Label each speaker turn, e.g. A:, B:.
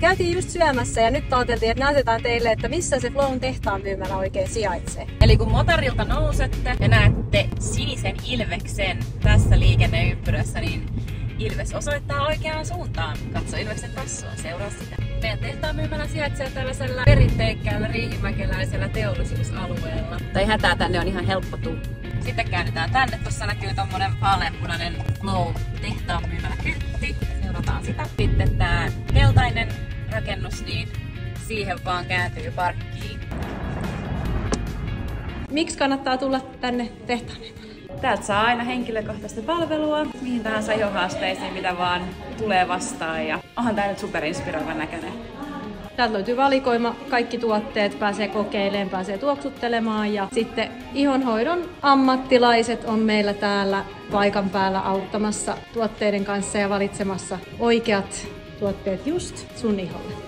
A: Käytiin just syömässä ja nyt ajateltiin, että näytetään teille, että missä se Flown tehtaan myymälä oikein sijaitsee.
B: Eli kun motorilta nousette ja näette sinisen ilveksen tässä liikenneympyrässä, niin ilves osoittaa oikeaan suuntaan. Katso ilveksen kasvua, seuraa sitä. Meidän tehtaan myymälä sijaitsee tällaisella perinteikkäällä riihimäkeläisellä teollisuusalueella. Tai hätää, tänne on ihan helppo tulla. Sitten käännytään tänne. Tuossa näkyy tommonen vaaleanpunainen Flow tehtaan myymälä kyltti. Seurataan sitä. Sitten tää keltainen rakennus, niin siihen vaan kääntyy parkkiin.
A: Miksi kannattaa tulla tänne tehtaan myymälään?
B: Täältä saa aina henkilökohtaista palvelua, mihin tahansa haasteisiin, mitä vaan tulee vastaan. Ja onhan tää nyt superinspiroivan näköinen.
A: Täältä löytyy valikoima, kaikki tuotteet, pääsee kokeilemaan, pääsee tuoksuttelemaan ja sitten ihonhoidon ammattilaiset on meillä täällä paikan päällä auttamassa tuotteiden kanssa ja valitsemassa oikeat tuotteet just sun iholle.